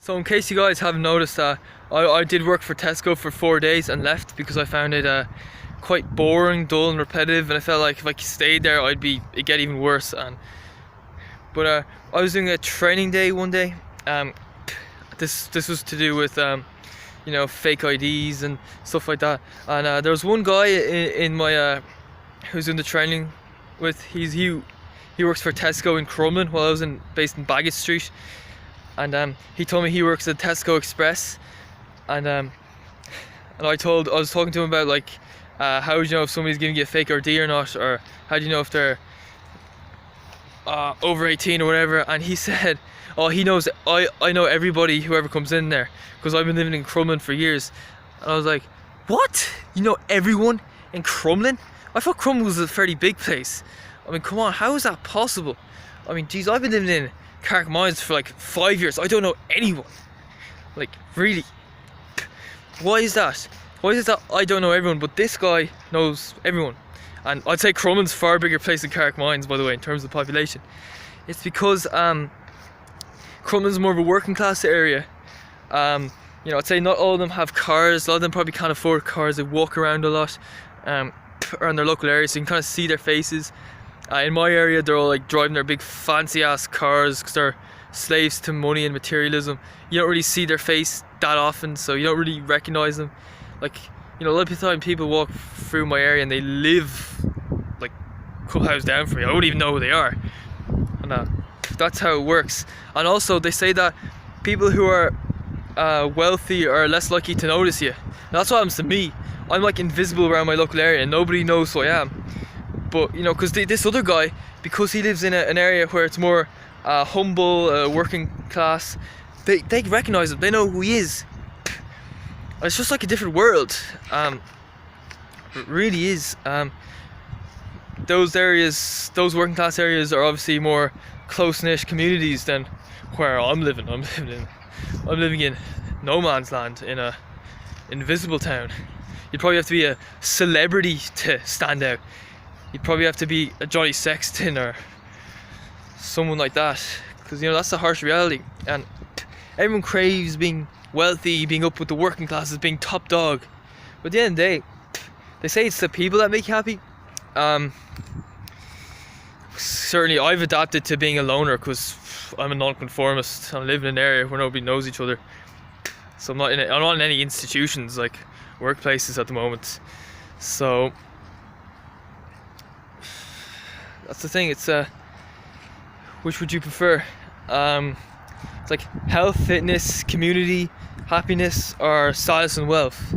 So in case you guys haven't noticed, I did work for Tesco for 4 days and left because I found it quite boring, dull and repetitive, and I felt like if I stayed there it'd get even worse. But I was doing a training day one day. This was to do with fake IDs and stuff like that. And there was one guy in my who's in the training with. He works for Tesco in Crumlin while I was based in Baggot Street. And he told me he works at Tesco Express, and I was talking to him about like how do you know if somebody's giving you a fake ID or not, or how do you know if they're over 18 or whatever. And he said, oh, he knows, I know everybody whoever comes in there because I've been living in Crumlin for years. And I was like, what? You know everyone in Crumlin? I thought Crumlin was a fairly big place. I mean, come on, how is that possible? I mean, geez, I've been living in Carrickmines for like 5 years. I don't know anyone. Like, really? Why is that? Why is it that I don't know everyone, but this guy knows everyone? And I'd say Crumlin's far bigger place than Carrickmines, by the way, in terms of population. It's because Crumlin's more of a working class area. I'd say not all of them have cars. A lot of them probably can't afford cars. They walk around a lot around their local area, so you can kind of see their faces. In my area, they're all like driving their big fancy ass cars because they're slaves to money and materialism. You don't really see their face that often, so you don't really recognize them. Like, a lot of the time people walk through my area and they live like a couple houses down from me. I wouldn't even know who they are. And that's how it works. And also they say that people who are wealthy are less likely to notice you. And that's what happens to me. I'm like invisible around my local area and nobody knows who I am. But because this other guy, because he lives in an area where it's more humble, working class, they recognize him. They know who he is. It's just like a different world. It really is. Those areas, those working class areas, are obviously more close-knit communities than where I'm living. I'm living in no man's land in a invisible town. You'd probably have to be a celebrity to stand out. You'd probably have to be a Johnny Sexton or someone like that, because that's the harsh reality. And everyone craves being wealthy, being up with the working classes, being top dog. But at the end of the day, they say it's the people that make you happy. Certainly I've adapted to being a loner because I'm a non-conformist. I live in an area where nobody knows each other, so I'm not in any institutions like workplaces at the moment. So that's the thing. It's which would you prefer? It's like health, fitness, community, happiness, or status and wealth.